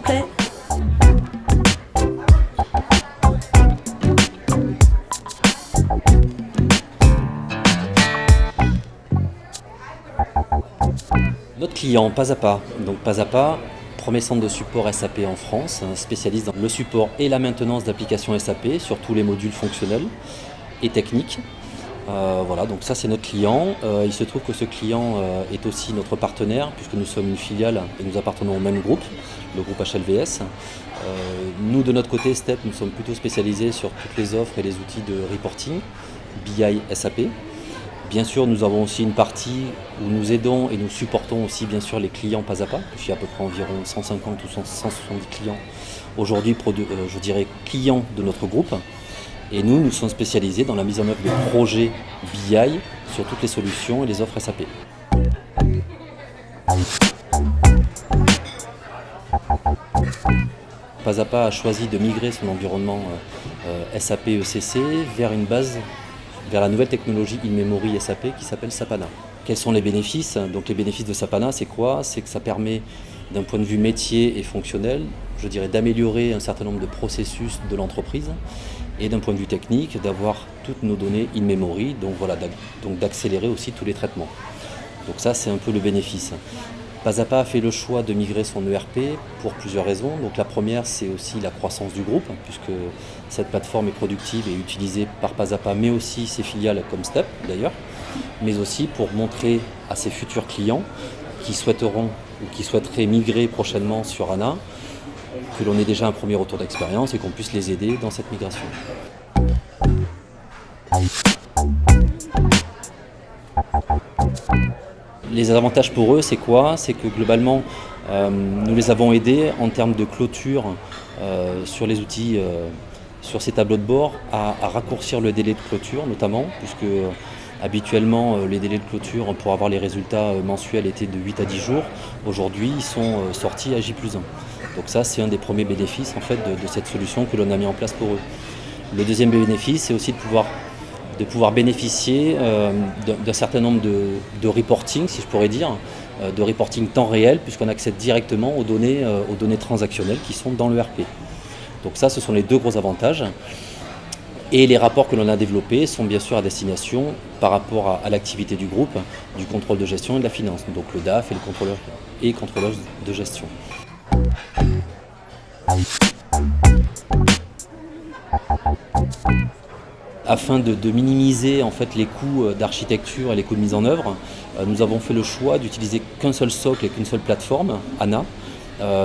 prêt. Notre client, Pas à Pas. Donc Pas à Pas, premier centre de support SAP en France, spécialiste dans le support et la maintenance d'applications SAP sur tous les modules fonctionnels et techniques. Voilà, donc ça c'est notre client. Il se trouve que ce client est aussi notre partenaire puisque nous sommes une filiale et nous appartenons au même groupe, le groupe HLVS. Nous de notre côté, STEP, nous sommes plutôt spécialisés sur toutes les offres et les outils de reporting, BI, SAP. Bien sûr, nous avons aussi une partie où nous aidons et nous supportons aussi bien sûr les clients Pas à Pas. Il y a à peu près environ 150 ou 170 clients aujourd'hui, je dirais clients de notre groupe. Et nous sommes spécialisés dans la mise en œuvre de projets BI sur toutes les solutions et les offres SAP. Pas à Pas a choisi de migrer son environnement SAP ECC vers la nouvelle technologie in-memory SAP qui s'appelle Sapana. Quels sont les bénéfices? Donc les bénéfices de Sapana, c'est quoi? C'est que ça permet, d'un point de vue métier et fonctionnel, je dirais d'améliorer un certain nombre de processus de l'entreprise et d'un point de vue technique, d'avoir toutes nos données in-memory, donc voilà, donc d'accélérer aussi tous les traitements. Donc ça, c'est un peu le bénéfice. Pas à Pas a fait le choix de migrer son ERP pour plusieurs raisons. Donc la première, c'est aussi la croissance du groupe, puisque cette plateforme est productive et utilisée par Pas à Pas, mais aussi ses filiales comme STEP d'ailleurs, mais aussi pour montrer à ses futurs clients qui souhaiteront ou qui souhaiteraient migrer prochainement sur ANA, que l'on ait déjà un premier retour d'expérience et qu'on puisse les aider dans cette migration. Les avantages pour eux, c'est quoi? C'est que globalement, nous les avons aidés en termes de clôture sur les outils, sur ces tableaux de bord, à raccourcir le délai de clôture notamment, puisque habituellement les délais de clôture pour avoir les résultats mensuels étaient de 8 à 10 jours. Aujourd'hui, ils sont sortis à J+1. Donc ça, c'est un des premiers bénéfices en fait, de cette solution que l'on a mis en place pour eux. Le deuxième bénéfice, c'est aussi de pouvoir bénéficier d'un certain nombre de reporting, si je pourrais dire, de reporting temps réel, puisqu'on accède directement aux données transactionnelles qui sont dans l'ERP. Donc ça, ce sont les deux gros avantages. Et les rapports que l'on a développés sont bien sûr à destination par rapport à l'activité du groupe, du contrôle de gestion et de la finance, donc le DAF et le contrôleur de gestion. Afin de minimiser en fait, les coûts d'architecture et les coûts de mise en œuvre, nous avons fait le choix d'utiliser qu'un seul socle et qu'une seule plateforme, ANA,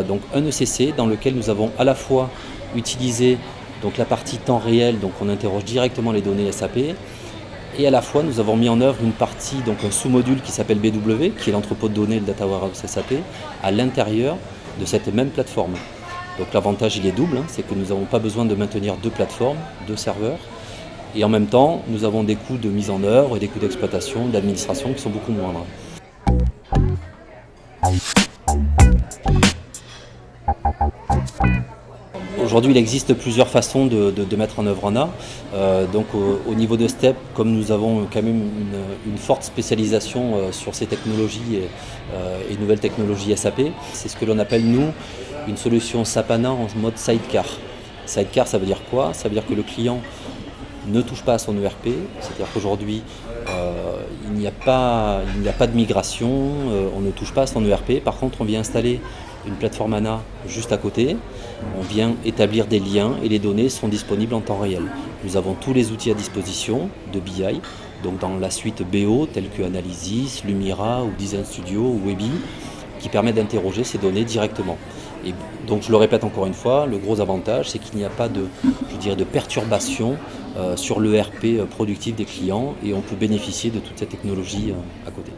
donc un ECC dans lequel nous avons à la fois utilisé donc, la partie temps réel, donc on interroge directement les données SAP, et à la fois nous avons mis en œuvre une partie, donc un sous-module qui s'appelle BW, qui est l'entrepôt de données, le Data Warehouse SAP, à l'intérieur de cette même plateforme. Donc l'avantage il est double, c'est que nous n'avons pas besoin de maintenir deux plateformes, deux serveurs, et en même temps nous avons des coûts de mise en œuvre et des coûts d'exploitation, d'administration qui sont beaucoup moindres. Aujourd'hui, il existe plusieurs façons de mettre en œuvre ANA. Donc, au niveau de STEP, comme nous avons quand même une forte spécialisation sur ces technologies et nouvelles technologies SAP, c'est ce que l'on appelle, nous, une solution SAP ANA en mode sidecar. Sidecar, ça veut dire quoi? Ça veut dire que le client ne touche pas à son ERP, c'est-à-dire qu'aujourd'hui, il n'y a pas de migration, on ne touche pas à son ERP. Par contre, on vient installer une plateforme ANA juste à côté, on vient établir des liens et les données sont disponibles en temps réel. Nous avons tous les outils à disposition de BI, donc dans la suite BO, tels que Analysis, Lumira ou Design Studio ou Webi, qui permettent d'interroger ces données directement. Et donc je le répète encore une fois, le gros avantage c'est qu'il n'y a pas de perturbation sur l'ERP productif des clients et on peut bénéficier de toute cette technologie à côté.